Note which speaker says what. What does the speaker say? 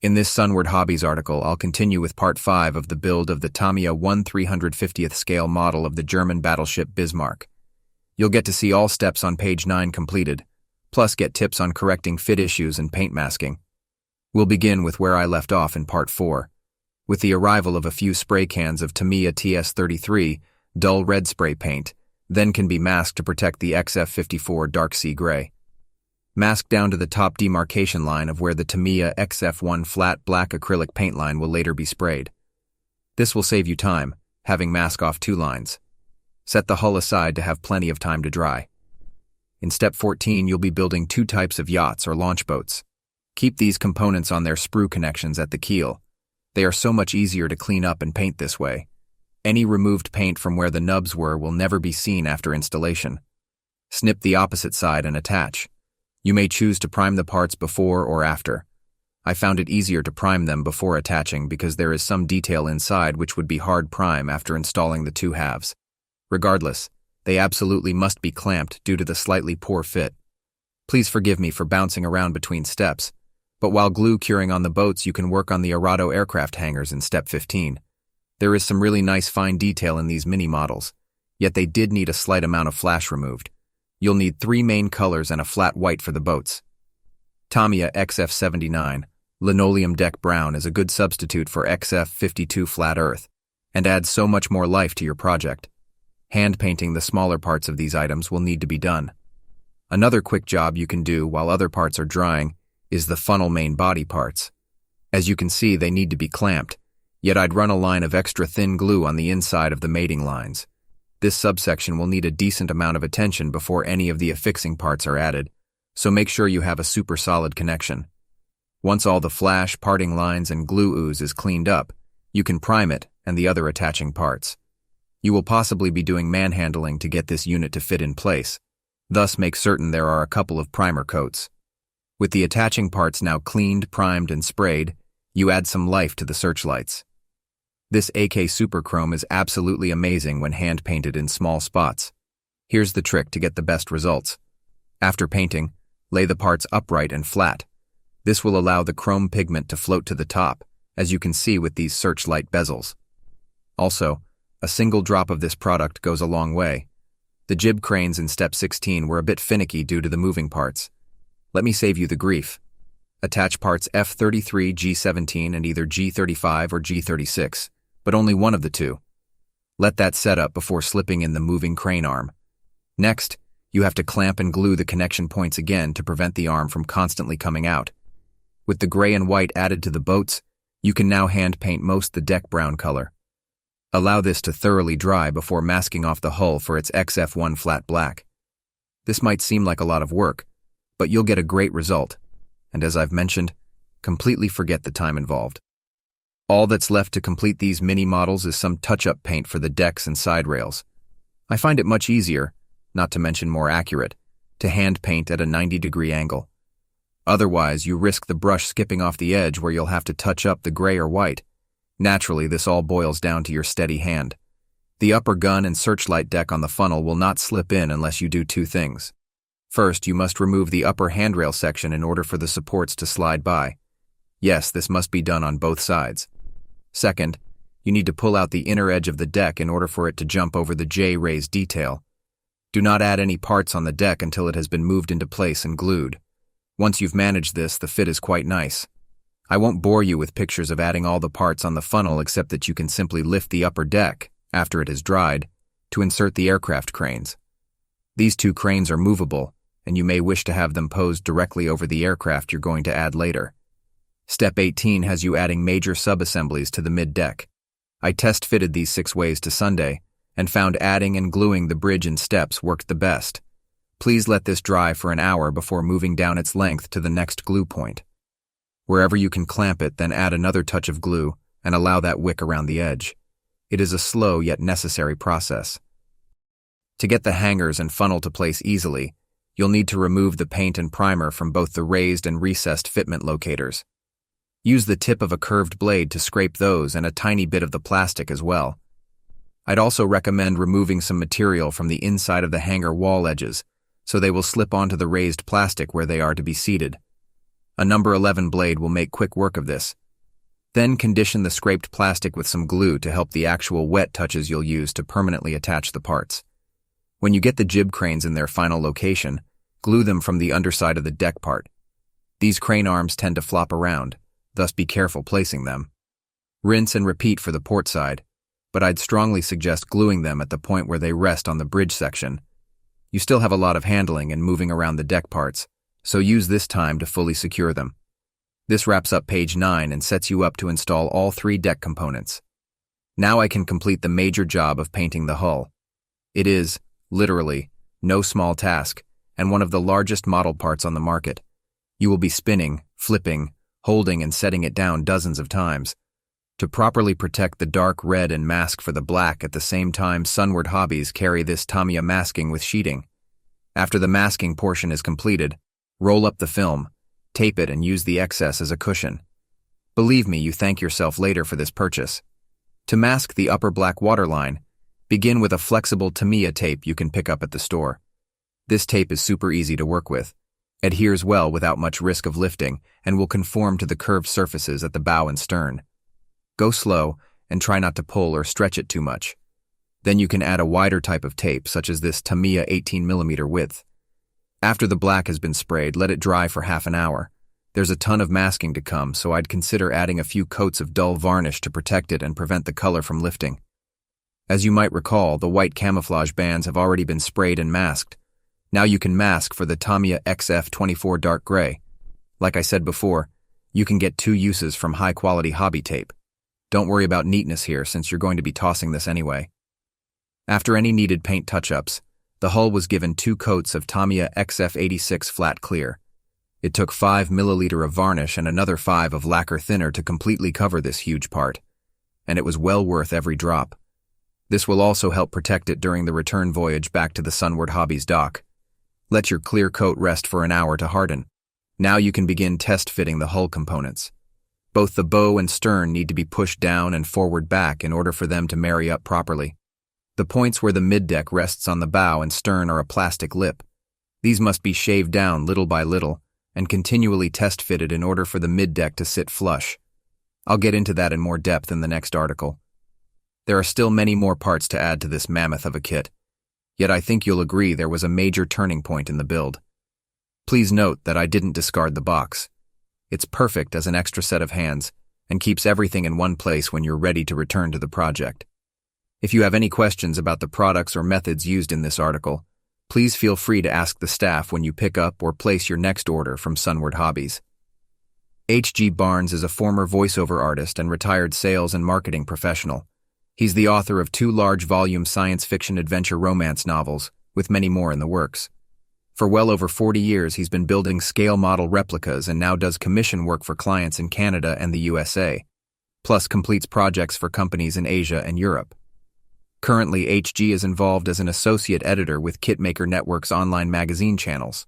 Speaker 1: In this Sunward Hobbies article, I'll continue with part 5 of the build of the Tamiya 1/350th scale model of the German battleship Bismarck. You'll get to see all steps on page 9 completed, plus get tips on correcting fit issues and paint masking. We'll begin with where I left off in part 4, with the arrival of a few spray cans of Tamiya TS33 dull red spray paint, then can be masked to protect the XF54 dark sea gray. Mask down to the top demarcation line of where the Tamiya XF1 flat black acrylic paint line will later be sprayed. This will save you time, having mask off 2 lines. Set the hull aside to have plenty of time to dry. In step 14, you'll be building 2 types of yachts or launch boats. Keep these components on their sprue connections at the keel. They are so much easier to clean up and paint this way. Any removed paint from where the nubs were will never be seen after installation. Snip the opposite side and attach. You may choose to prime the parts before or after. I found it easier to prime them before attaching because there is some detail inside which would be hard prime after installing the 2 halves. Regardless, they absolutely must be clamped due to the slightly poor fit. Please forgive me for bouncing around between steps, but while glue curing on the boats, you can work on the Arado aircraft hangars in step 15. There is some really nice fine detail in these mini models, yet they did need a slight amount of flash removed. You'll need 3 main colors and a flat white for the boats. Tamiya XF79 linoleum deck brown is a good substitute for XF52 flat earth and adds so much more life to your project. Hand painting the smaller parts of these items will need to be done. Another quick job you can do while other parts are drying is the funnel main body parts. As you can see, they need to be clamped, yet I'd run a line of extra thin glue on the inside of the mating lines. This subsection will need a decent amount of attention before any of the affixing parts are added, so make sure you have a super solid connection. Once all the flash, parting lines, and glue ooze is cleaned up, you can prime it and the other attaching parts. You will possibly be doing manhandling to get this unit to fit in place, thus make certain there are a couple of primer coats. With the attaching parts now cleaned, primed, and sprayed, you add some life to the searchlights. This AK Super Chrome is absolutely amazing when hand-painted in small spots. Here's the trick to get the best results. After painting, lay the parts upright and flat. This will allow the chrome pigment to float to the top, as you can see with these searchlight bezels. Also, a single drop of this product goes a long way. The jib cranes in step 16 were a bit finicky due to the moving parts. Let me save you the grief. Attach parts F33, G17, and either G35 or G36. But only one of the 2. Let that set up before slipping in the moving crane arm. Next, you have to clamp and glue the connection points again to prevent the arm from constantly coming out. With the gray and white added to the boats, you can now hand paint most the deck brown color. Allow this to thoroughly dry before masking off the hull for its XF1 flat black. This might seem like a lot of work, but you'll get a great result, and as I've mentioned, completely forget the time involved. All that's left to complete these mini models is some touch-up paint for the decks and side rails. I find it much easier, not to mention more accurate, to hand paint at a 90-degree angle. Otherwise, you risk the brush skipping off the edge where you'll have to touch up the gray or white. Naturally, this all boils down to your steady hand. The upper gun and searchlight deck on the funnel will not slip in unless you do 2 things. First, you must remove the upper handrail section in order for the supports to slide by. Yes, this must be done on both sides. Second, you need to pull out the inner edge of the deck in order for it to jump over the J-raised detail. Do not add any parts on the deck until it has been moved into place and glued. Once you've managed this, the fit is quite nice. I won't bore you with pictures of adding all the parts on the funnel except that you can simply lift the upper deck, after it has dried, to insert the aircraft cranes. These 2 cranes are movable, and you may wish to have them posed directly over the aircraft you're going to add later. Step 18 has you adding major sub-assemblies to the mid-deck. I test-fitted these 6 ways to Sunday, and found adding and gluing the bridge and steps worked the best. Please let this dry for an hour before moving down its length to the next glue point. Wherever you can clamp it, then add another touch of glue and allow that wick around the edge. It is a slow yet necessary process. To get the hangers and funnel to place easily, you'll need to remove the paint and primer from both the raised and recessed fitment locators. Use the tip of a curved blade to scrape those and a tiny bit of the plastic as well. I'd also recommend removing some material from the inside of the hanger wall edges, so they will slip onto the raised plastic where they are to be seated. A number 11 blade will make quick work of this. Then condition the scraped plastic with some glue to help the actual wet touches you'll use to permanently attach the parts. When you get the jib cranes in their final location, glue them from the underside of the deck part. These crane arms tend to flop around, thus be careful placing them. Rinse and repeat for the port side, but I'd strongly suggest gluing them at the point where they rest on the bridge section. You still have a lot of handling and moving around the deck parts, so use this time to fully secure them. This wraps up page 9 and sets you up to install all 3 deck components. Now I can complete the major job of painting the hull. It is, literally, no small task, and one of the largest model parts on the market. You will be spinning, flipping, holding and setting it down dozens of times. To properly protect the dark red and mask for the black at the same time, Sunward Hobbies carry this Tamiya masking with sheeting. After the masking portion is completed, roll up the film, tape it and use the excess as a cushion. Believe me, you thank yourself later for this purchase. To mask the upper black waterline, begin with a flexible Tamiya tape you can pick up at the store. This tape is super easy to work with, adheres well without much risk of lifting, and will conform to the curved surfaces at the bow and stern. Go slow and try not to pull or stretch it too much. Then you can add a wider type of tape, such as this Tamiya 18mm width. After the black has been sprayed, let it dry for half an hour. There's a ton of masking to come, so I'd consider adding a few coats of dull varnish to protect it and prevent the color from lifting. As you might recall, the white camouflage bands have already been sprayed and masked. Now you can mask for the Tamiya XF24 dark gray. Like I said before, you can get 2 uses from high-quality hobby tape. Don't worry about neatness here since you're going to be tossing this anyway. After any needed paint touch-ups, the hull was given 2 coats of Tamiya XF86 flat clear. It took 5 milliliter of varnish and another 5 of lacquer thinner to completely cover this huge part, and it was well worth every drop. This will also help protect it during the return voyage back to the Sunward Hobbies dock. Let your clear coat rest for an hour to harden. Now you can begin test fitting the hull components. Both the bow and stern need to be pushed down and forward back in order for them to marry up properly. The points where the middeck rests on the bow and stern are a plastic lip. These must be shaved down little by little and continually test fitted in order for the middeck to sit flush. I'll get into that in more depth in the next article. There are still many more parts to add to this mammoth of a kit, yet I think you'll agree there was a major turning point in the build. Please note that I didn't discard the box. It's perfect as an extra set of hands and keeps everything in one place when you're ready to return to the project. If you have any questions about the products or methods used in this article, please feel free to ask the staff when you pick up or place your next order from Sunward Hobbies. H.G. Barnes is a former voiceover artist and retired sales and marketing professional. He's the author of 2 large-volume science fiction adventure romance novels, with many more in the works. For well over 40 years, he's been building scale model replicas and now does commission work for clients in Canada and the USA, plus completes projects for companies in Asia and Europe. Currently, HG is involved as an associate editor with Kitmaker Network's online magazine channels.